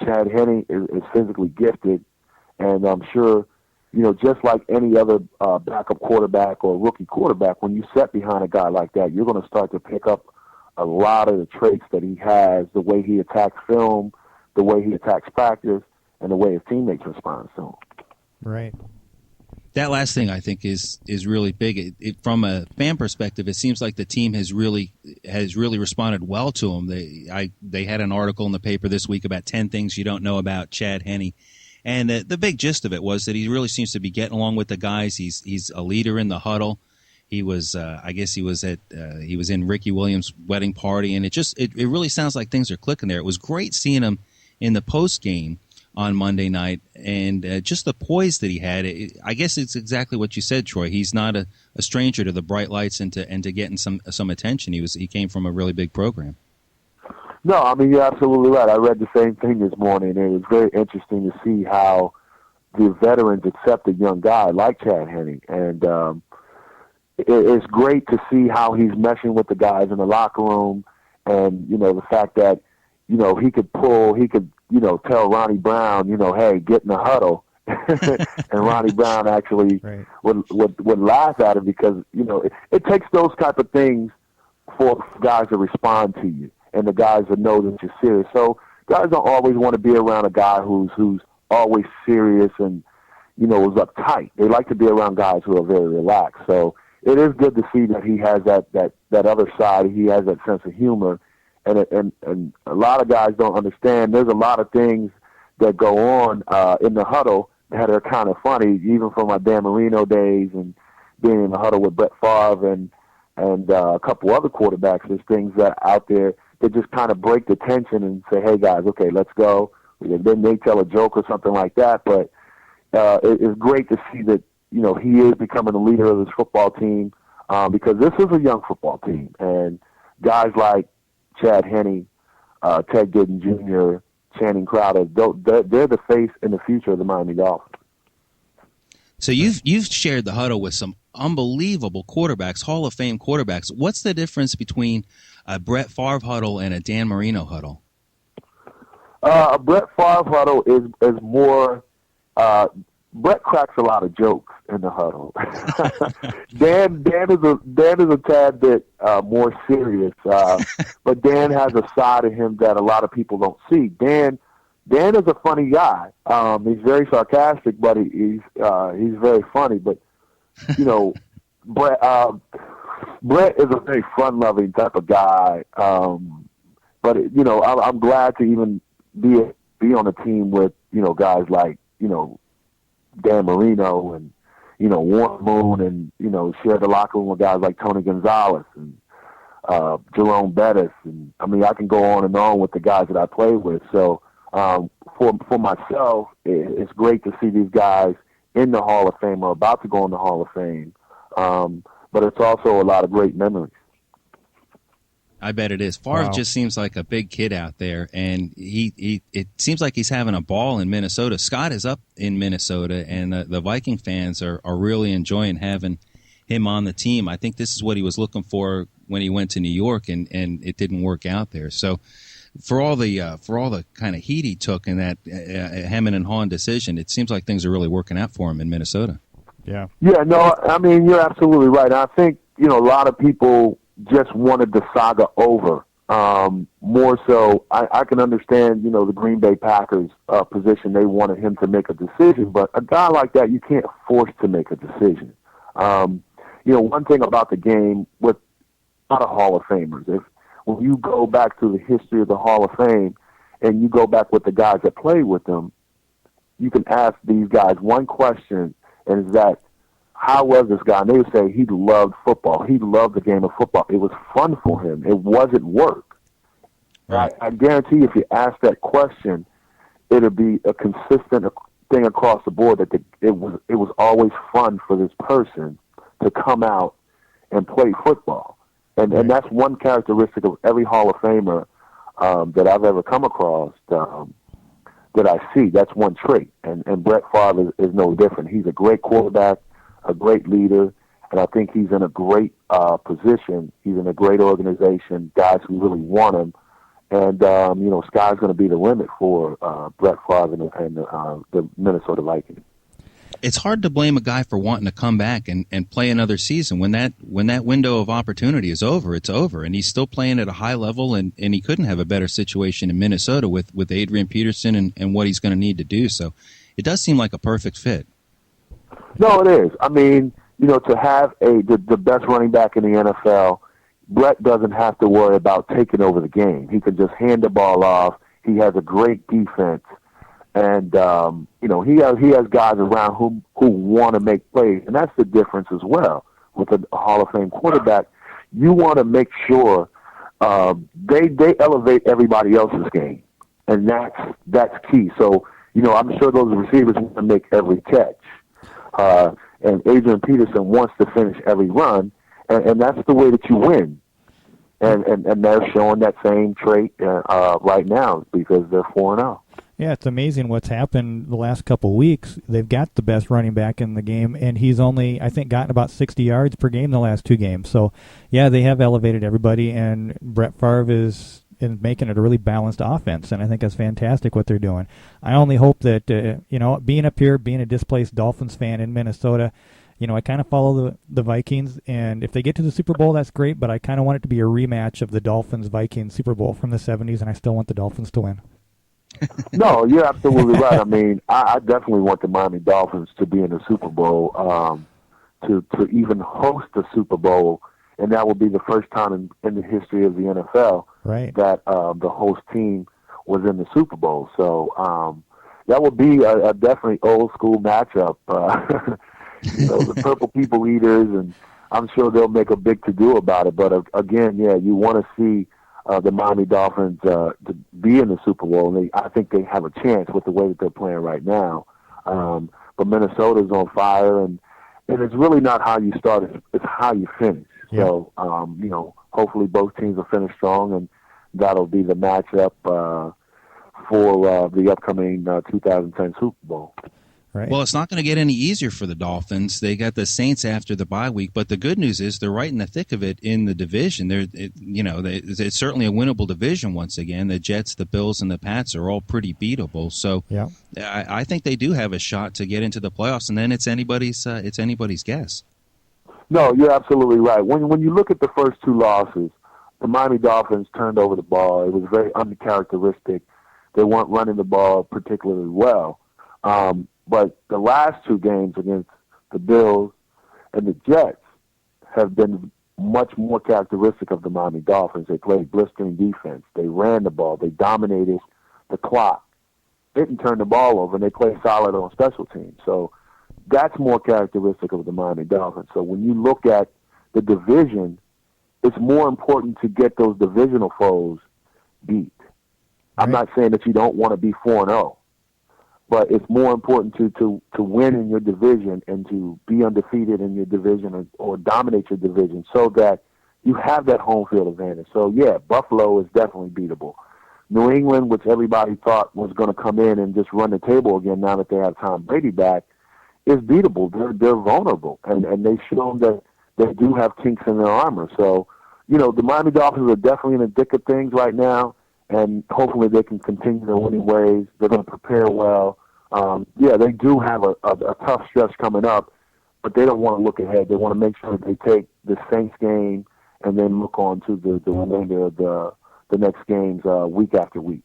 Chad Henne is physically gifted, and I'm sure, just like any other backup quarterback or rookie quarterback, when you set behind a guy like that, you're going to start to pick up a lot of the traits that he has, the way he attacks film, the way he attacks practice, and the way his teammates respond to him. Right. That last thing I think is really big. From a fan perspective, it seems like the team has really responded well to him. They had an article in the paper this week about 10 things you don't know about Chad Henne, and the big gist of it was that he really seems to be getting along with the guys. He's a leader in the huddle. He was, I guess, he was in Ricky Williams' wedding party, and it really sounds like things are clicking there. It was great seeing him in the post game on Monday night, and just the poise that he had. I guess it's exactly what you said, Troy. He's not a stranger to the bright lights and to getting some attention. He came from a really big program. No, I mean, you're absolutely right. I read the same thing this morning. It was very interesting to see how the veterans accept a young guy like Chad Henne, and it's great to see how he's meshing with the guys in the locker room, and the fact that he could tell Ronnie Brown, hey, get in the huddle. And Ronnie Brown actually right. would laugh at him because, it takes those type of things for guys to respond to you and the guys that know that you're serious. So guys don't always want to be around a guy who's always serious and, is uptight. They like to be around guys who are very relaxed. So it is good to see that he has that other side. He has that sense of humor. And a lot of guys don't understand. There's a lot of things that go on in the huddle that are kind of funny, even from my Dan Marino days and being in the huddle with Brett Favre and a couple other quarterbacks. There's things that out there that just kind of break the tension and say, hey, guys, okay, let's go. Then they tell a joke or something like that. But it's great to see that, he is becoming the leader of this football team because this is a young football team. And guys like Chad Henne, Ted Ginn Jr., Channing Crowder, they're the face and the future of the Miami Dolphins. So you've shared the huddle with some unbelievable quarterbacks, Hall of Fame quarterbacks. What's the difference between a Brett Favre huddle and a Dan Marino huddle? A Brett Favre huddle is more Brett cracks a lot of jokes in the huddle. Dan is a tad bit more serious, but Dan has a side of him that a lot of people don't see. Dan is a funny guy. He's very sarcastic, but he's very funny. But Brett is a very fun-loving type of guy. But I'm glad to even be on a team with guys like Dan Marino and Warren Moon, and share the locker room with guys like Tony Gonzalez and Jerome Bettis, and I mean I can go on and on with the guys that I play with. So for myself, it's great to see these guys in the Hall of Fame or about to go in the Hall of Fame. But it's also a lot of great memories. I bet it is. Favre just seems like a big kid out there, and it seems like he's having a ball in Minnesota. Scott is up in Minnesota, and the Viking fans are really enjoying having him on the team. I think this is what he was looking for when he went to New York, and it didn't work out there. So for all the kind of heat he took in that Hammond and Hahn decision, it seems like things are really working out for him in Minnesota. Yeah. Yeah, no, I mean, you're absolutely right. I think, a lot of people just wanted the saga over. More so, I can understand, the Green Bay Packers position. They wanted him to make a decision, but a guy like that, you can't force to make a decision. One thing about the game with a lot of Hall of Famers, when you go back to the history of the Hall of Fame and you go back with the guys that played with them, you can ask these guys one question, and is that, how was this guy? And they would say he loved football. He loved the game of football. It was fun for him. It wasn't work. Right. I guarantee if you ask that question, it'll be a consistent thing across the board that it was always fun for this person to come out and play football. And that's one characteristic of every Hall of Famer that I've ever come across that I see. That's one trait. And Brett Favre is no different. He's a great quarterback, a great leader, and I think he's in a great position. He's in a great organization, guys who really want him, And, sky's going to be the limit for Brett Favre and the Minnesota Vikings. It's hard to blame a guy for wanting to come back and play another season. When that window of opportunity is over, it's over. And he's still playing at a high level, and he couldn't have a better situation in Minnesota with Adrian Peterson and what he's going to need to do. So it does seem like a perfect fit. No, it is. I mean, to have the best running back in the NFL, Brett doesn't have to worry about taking over the game. He can just hand the ball off. He has a great defense. And, he has guys around who want to make plays. And that's the difference as well with a Hall of Fame quarterback. You want to make sure they elevate everybody else's game. And that's key. So, I'm sure those receivers want to make every catch. And Adrian Peterson wants to finish every run. And that's the way that you win. And they're showing that same trait right now because they're 4-0. Yeah, it's amazing what's happened the last couple of weeks. They've got the best running back in the game, and he's only, I think, gotten about 60 yards per game the last 2 games. So, yeah, they have elevated everybody, and Brett Favre is making it a really balanced offense, and I think that's fantastic what they're doing. I only hope that, being up here, being a displaced Dolphins fan in Minnesota, I kind of follow the Vikings, and if they get to the Super Bowl, that's great, but I kind of want it to be a rematch of the Dolphins-Vikings Super Bowl from the 70s, and I still want the Dolphins to win. No, you're absolutely right. I mean, I definitely want the Miami Dolphins to be in the Super Bowl, to even host the Super Bowl, and that will be the first time in the history of the NFL that the host team was in the Super Bowl. So that would be a definitely old-school matchup. The Purple People Eaters, and I'm sure they'll make a big to-do about it. But, again, you want to see the Miami Dolphins to be in the Super Bowl, and I think they have a chance with the way that they're playing right now. But Minnesota's on fire, and it's really not how you start; it's how you finish. Yeah. So, hopefully both teams will finish strong, and that'll be the matchup for the upcoming 2010 Super Bowl. Right. Well, it's not going to get any easier for the Dolphins. They got the Saints after the bye week, but the good news is they're right in the thick of it in the division. It's certainly a winnable division once again. The Jets, the Bills, and the Pats are all pretty beatable. So yeah. I think they do have a shot to get into the playoffs, and then it's anybody's guess. No, you're absolutely right. When you look at the first 2 losses, the Miami Dolphins turned over the ball. It was very uncharacteristic. They weren't running the ball particularly well. But the last 2 games against the Bills and the Jets have been much more characteristic of the Miami Dolphins. They played blistering defense. They ran the ball. They dominated the clock. Didn't turn the ball over, and they played solid on special teams. So that's more characteristic of the Miami Dolphins. So when you look at the division, it's more important to get those divisional foes beat. Right. I'm not saying that you don't want to be 4-0. But it's more important to win in your division and to be undefeated in your division or dominate your division so that you have that home field advantage. So, yeah, Buffalo is definitely beatable. New England, which everybody thought was going to come in and just run the table again now that they have Tom Brady back, is beatable. They're vulnerable, and they've shown that they do have kinks in their armor. So, the Miami Dolphins are definitely in the thick of things right now. And hopefully they can continue their winning ways. They're going to prepare well. They do have a tough stretch coming up, but they don't want to look ahead. They want to make sure that they take the Saints game and then look on to the remainder of the next games week after week.